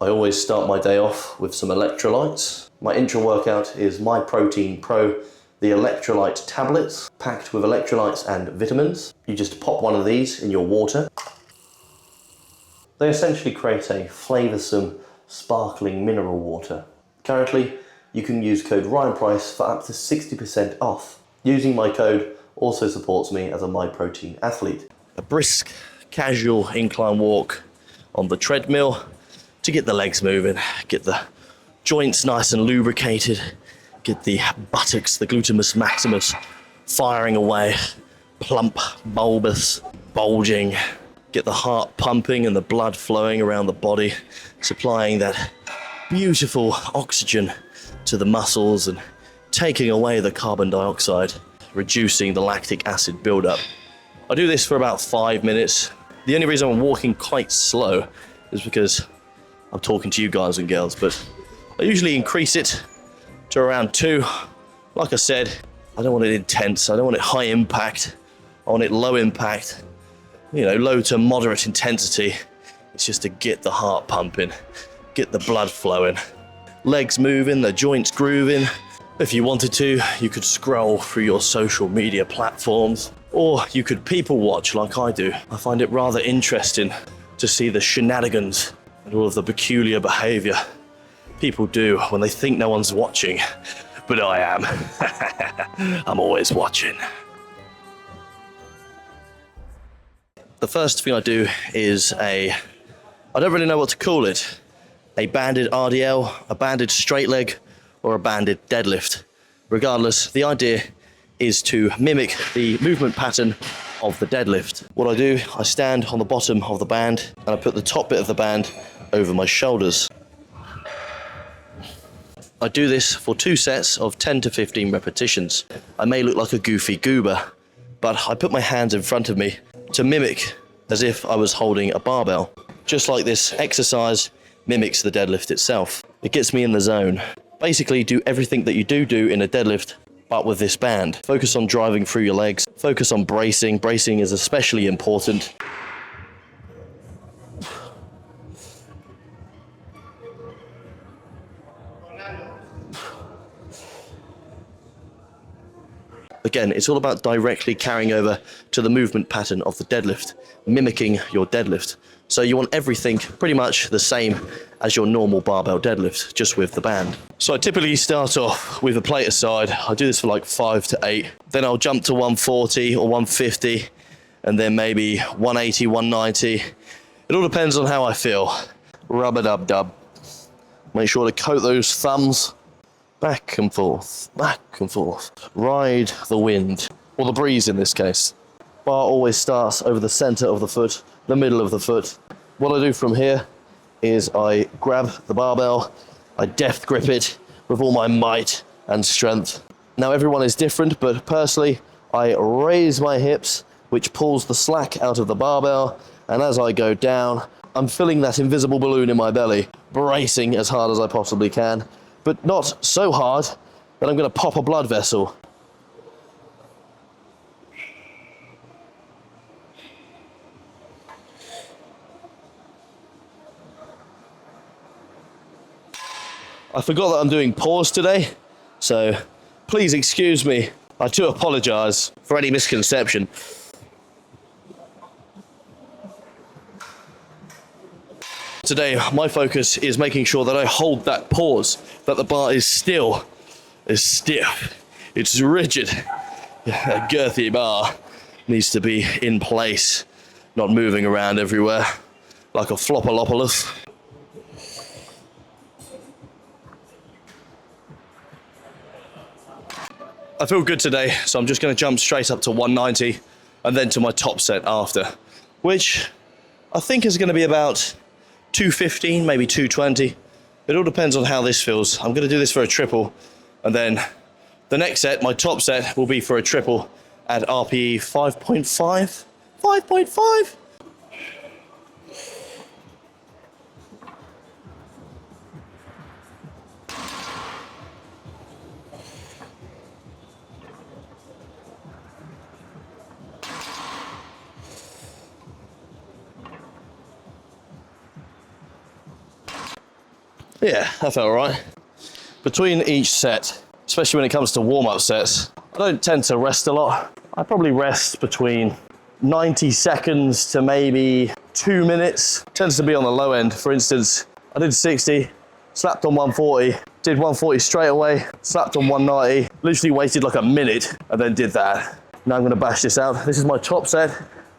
I always start my day off with some electrolytes. My Intra workout is MyProtien Pro, the electrolyte tablets, packed with electrolytes and vitamins. You just pop one of these in your water. They essentially create a flavoursome, sparkling mineral water. Currently, you can use code RYANPRICE for up to 60% off. Using my code also supports me as a MyProtien athlete. A brisk, casual incline walk on the treadmill to get the legs moving, get the joints nice and lubricated, get the buttocks, the gluteus maximus firing away, plump, bulbous, bulging, get the heart pumping and the blood flowing around the body, supplying that beautiful oxygen to the muscles and taking away the carbon dioxide, reducing the lactic acid buildup. I do this for about 5 minutes. The only reason I'm walking quite slow is because I'm talking to you guys and girls, but I usually increase it to around 2. Like I said, I don't want it intense, I don't want it high impact, I want it low impact, you know, low to moderate intensity. It's just to get the heart pumping, get the blood flowing, legs moving, the joints grooving. If you wanted to, you could scroll through your social media platforms, or you could people watch like I do. I find it rather interesting to see the shenanigans and all of the peculiar behavior people do when they think no one's watching, but I am. I'm always watching. The first thing I do is I don't really know what to call it, a banded RDL, a banded straight leg, or a banded deadlift. Regardless, the idea is to mimic the movement pattern of the deadlift. What I do, I stand on the bottom of the band and I put the top bit of the band over my shoulders. I do this for 2 sets of 10 to 15 repetitions. I may look like a goofy goober, but I put my hands in front of me to mimic as if I was holding a barbell. Just like this exercise mimics the deadlift itself. It gets me in the zone. Basically do everything that you do in a deadlift, but with this band. Focus on driving through your legs, focus on bracing. Bracing is especially important. Again, it's all about directly carrying over to the movement pattern of the deadlift, mimicking your deadlift. So you want everything pretty much the same as your normal barbell deadlift, just with the band. So I typically start off with a plate aside. I do this for like 5 to 8. Then I'll jump to 140 or 150, and then maybe 180, 190. It all depends on how I feel. Rub-a-dub-dub. Make sure to coat those thumbs. Back and forth, back and forth. Ride the wind, or the breeze in this case. Bar always starts over the center of the foot, the middle of the foot. What I do from here is I grab the barbell, I deft grip it with all my might and strength. Now everyone is different, but personally, I raise my hips, which pulls the slack out of the barbell, and as I go down, I'm filling that invisible balloon in my belly, bracing as hard as I possibly can, but not so hard that I'm going to pop a blood vessel. I forgot that I'm doing pause today, so please excuse me. I do apologise for any misconception. Today, my focus is making sure that I hold that pause, that the bar is still, is stiff, it's rigid. A girthy bar needs to be in place, not moving around everywhere like a Flopolopoulos. I feel good today, so I'm just going to jump straight up to 190 and then to my top set after, which I think is going to be about 215, maybe 220. It all depends on how this feels. I'm going to do this for a triple, and then the next set, my top set, will be for a triple at RPE 5.5. 5.5? Yeah, that felt all right. Between each set, especially when it comes to warm-up sets, I don't tend to rest a lot. I probably rest between 90 seconds to maybe 2 minutes. Tends to be on the low end. For instance, I did 60, slapped on 140, did 140 straight away, slapped on 190, literally waited like a minute and then did that. Now I'm gonna bash this out. This is my top set.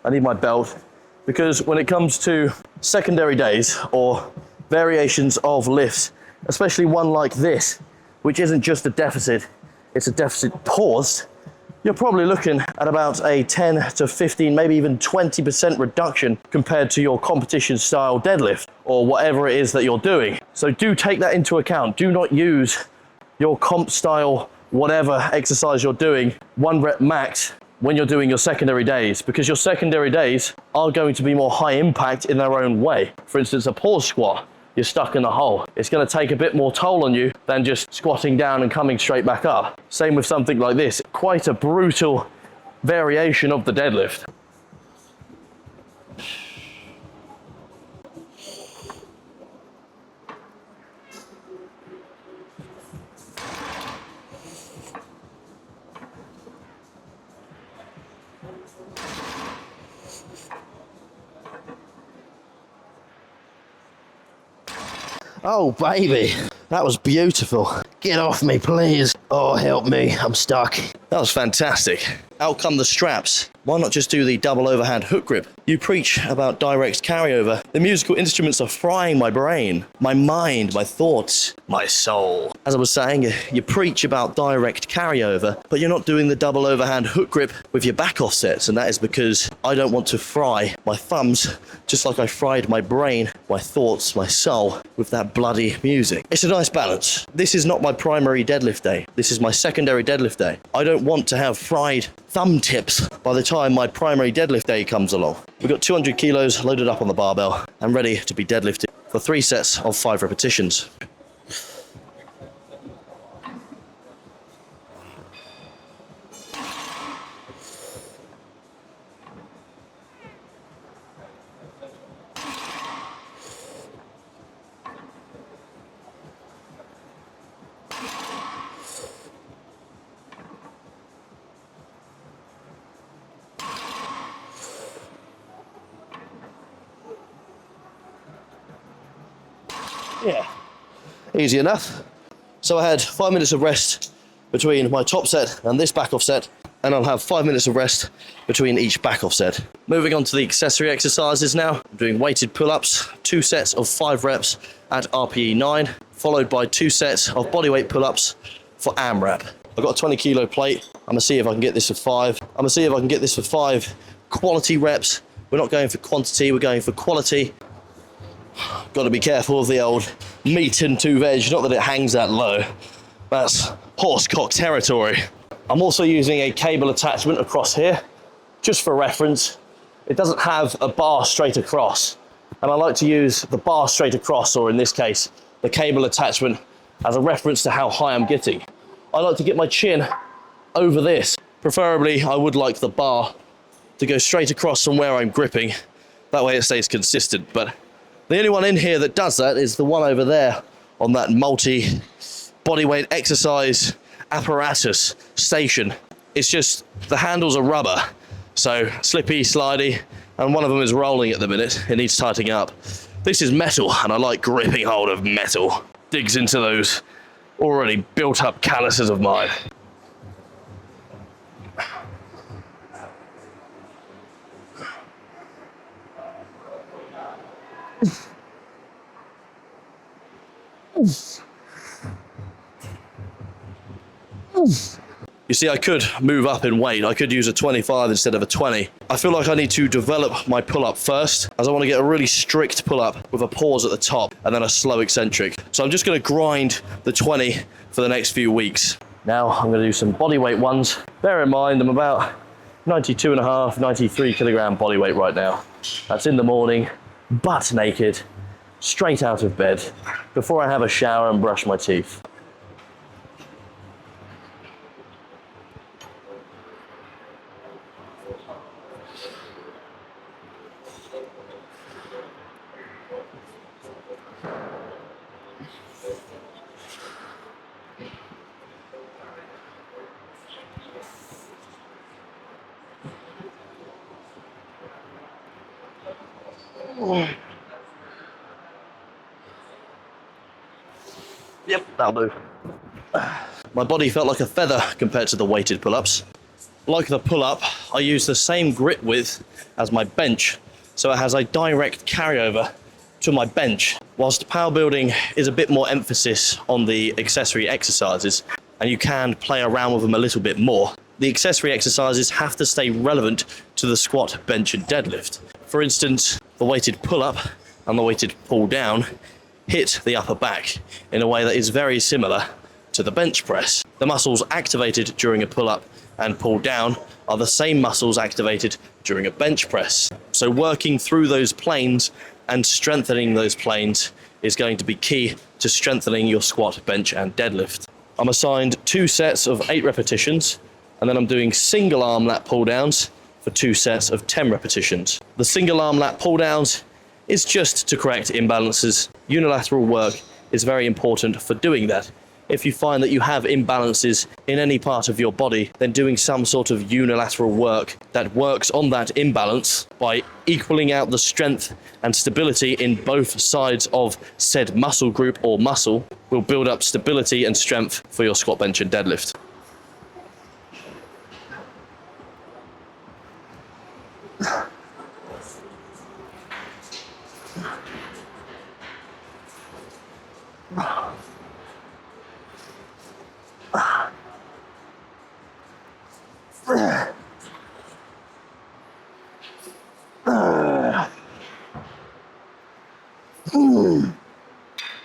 I need my belt because when it comes to secondary days or variations of lifts, especially one like this, which isn't just a deficit, it's a deficit paused, you're probably looking at about a 10 to 15, maybe even 20% reduction compared to your competition style deadlift or whatever it is that you're doing. So do take that into account. Do not use your comp style, whatever exercise you're doing, 1 rep max when you're doing your secondary days, because your secondary days are going to be more high impact in their own way. For instance, a pause squat, you're stuck in the hole. It's going to take a bit more toll on you than just squatting down and coming straight back up. Same with something like this, quite a brutal variation of the deadlift. Oh baby, that was beautiful. Get off me, please. Oh, help me, I'm stuck. That was fantastic. Out come the straps. Why not just do the double overhand hook grip? You preach about direct carryover. The musical instruments are frying my brain, my mind, my thoughts, my soul. As I was saying, you preach about direct carryover, but you're not doing the double overhand hook grip with your back offsets, and that is because I don't want to fry my thumbs just like I fried my brain, my thoughts, my soul with that bloody music. It's a nice balance. This is not my primary deadlift day. This is my secondary deadlift day. I don't want to have fried thumb tips by the time my primary deadlift day comes along. We've got 200 kilos loaded up on the barbell and ready to be deadlifted for 3 sets of 5 repetitions. Yeah, easy enough. So I had 5 minutes of rest between my top set and this back off set, and I'll have 5 minutes of rest between each back off set. Moving on to the accessory exercises now. I'm doing weighted pull-ups, 2 sets of 5 reps at RPE 9, followed by 2 sets of bodyweight pull-ups for AMRAP. I've got a 20 kilo plate. I'm gonna see if I can get this for 5 quality reps. We're not going for quantity, we're going for quality. Got to be careful of the old meat and 2 veg, not that it hangs that low. That's horsecock territory. I'm also using a cable attachment across here, just for reference. It doesn't have a bar straight across, and I like to use the bar straight across, or in this case, the cable attachment, as a reference to how high I'm getting. I like to get my chin over this. Preferably, I would like the bar to go straight across from where I'm gripping. That way it stays consistent, but the only one in here that does that is the one over there on that multi bodyweight exercise apparatus station. It's just the handles are rubber, so slippy, slidey, and one of them is rolling at the minute. It needs tightening up. This is metal, and I like gripping hold of metal. Digs into those already built up calluses of mine. You see, I could move up in weight. I could use a 25 instead of a 20. I feel like I need to develop my pull-up first, as I want to get a really strict pull-up with a pause at the top and then a slow eccentric. So I'm just going to grind the 20 for the next few weeks. Now I'm going to do some bodyweight ones. Bear in mind, I'm about 92.5, 93 kilogram bodyweight right now. That's in the morning, butt naked, straight out of bed, before I have a shower and brush my teeth. Yep, that'll do. My body felt like a feather compared to the weighted pull-ups. Like the pull-up, I use the same grip width as my bench, so it has a direct carryover to my bench. Whilst power building is a bit more emphasis on the accessory exercises, and you can play around with them a little bit more, the accessory exercises have to stay relevant to the squat, bench and deadlift. For instance, the weighted pull-up and the weighted pull-down hit the upper back in a way that is very similar to the bench press. The muscles activated during a pull-up and pull-down are the same muscles activated during a bench press. So working through those planes and strengthening those planes is going to be key to strengthening your squat, bench and deadlift. I'm assigned 2 sets of 8 repetitions, and then I'm doing single arm lat pull downs for 2 sets of 10 repetitions. The single arm lat pull downs is just to correct imbalances. Unilateral work is very important for doing that. If you find that you have imbalances in any part of your body, then doing some sort of unilateral work that works on that imbalance by equaling out the strength and stability in both sides of said muscle group or muscle will build up stability and strength for your squat, bench and deadlift.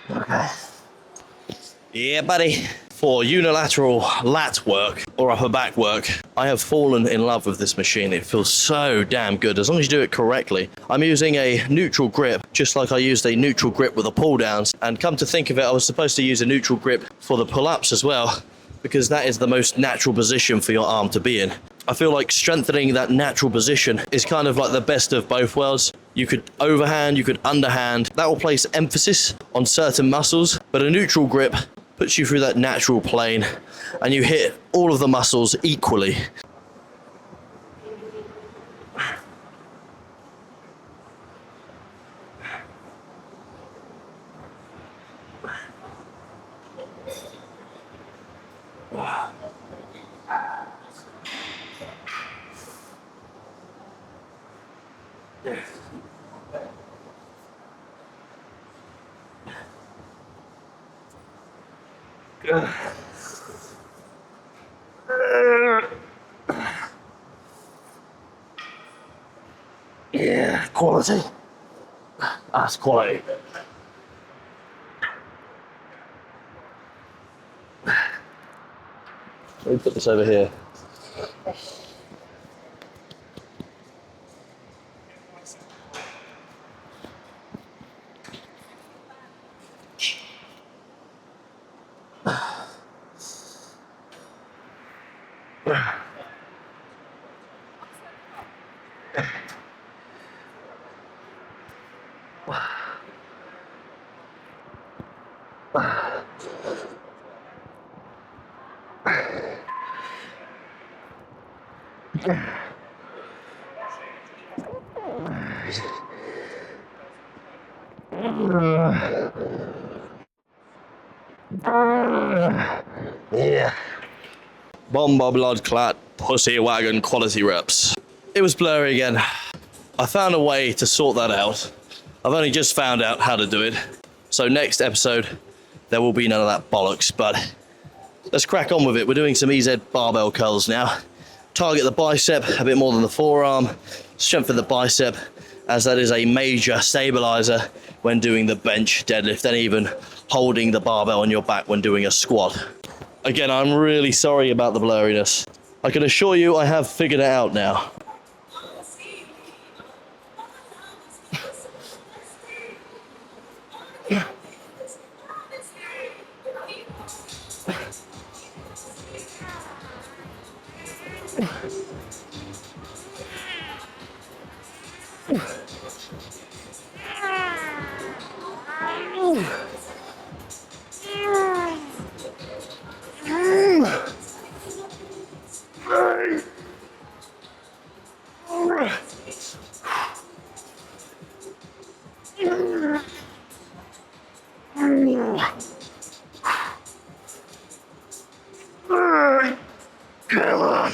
Okay. Yeah, buddy. For unilateral lat work or upper back work, I have fallen in love with this machine. It feels so damn good as long as you do it correctly. I'm using a neutral grip, just like I used a neutral grip with the pull downs. And come to think of it, I was supposed to use a neutral grip for the pull-ups as well, because that is the most natural position for your arm to be in. I feel like strengthening that natural position is kind of like the best of both worlds. You could overhand, you could underhand. That will place emphasis on certain muscles, but a neutral grip puts you through that natural plane and you hit all of the muscles equally. Yeah, quality. That's quality. Let me put this over here. Yeah. Bomba blood clot pussy wagon quality reps. It was blurry again. I found a way to sort that out. I've only just found out how to do it. So next episode, there will be none of that bollocks, but let's crack on with it. We're doing some EZ barbell curls now. Target the bicep a bit more than the forearm. Strengthen the bicep, as that is a major stabilizer when doing the bench, deadlift, and even holding the barbell on your back when doing a squat. Again, I'm really sorry about the blurriness. I can assure you I have figured it out now. Come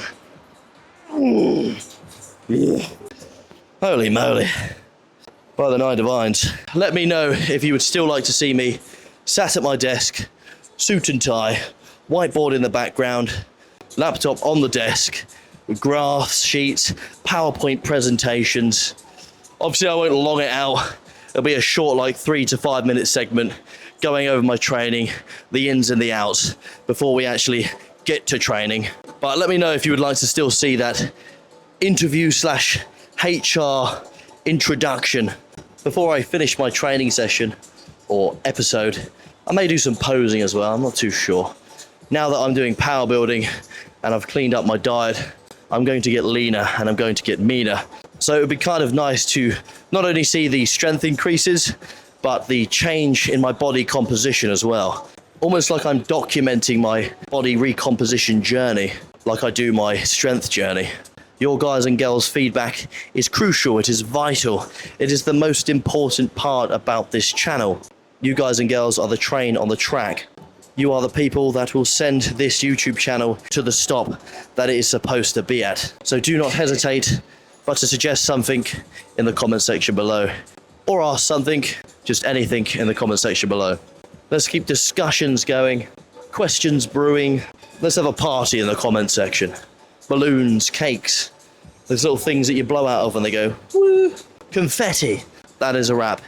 on. Yeah. Holy moly. By the nine divines. Let me know if you would still like to see me sat at my desk, suit and tie, whiteboard in the background, laptop on the desk, with graphs, sheets, PowerPoint presentations. Obviously I won't long it out. It'll be a short, like 3 to 5 minute segment going over my training, the ins and the outs, before we actually get to training. But let me know if you would like to still see that interview / HR introduction. Before I finish my training session or episode, I may do some posing as well, I'm not too sure. Now that I'm doing power building and I've cleaned up my diet, I'm going to get leaner and I'm going to get meaner. So it would be kind of nice to not only see the strength increases, but the change in my body composition as well. Almost like I'm documenting my body recomposition journey, like I do my strength journey. Your guys and girls' feedback is crucial, it is vital. It is the most important part about this channel. You guys and girls are the train on the track. You are the people that will send this YouTube channel to the stop that it is supposed to be at. So do not hesitate but to suggest something in the comment section below. Or ask something, just anything in the comment section below. Let's keep discussions going, questions brewing. Let's have a party in the comment section. Balloons, cakes, those little things that you blow out of when they go, woo, confetti. That is a wrap.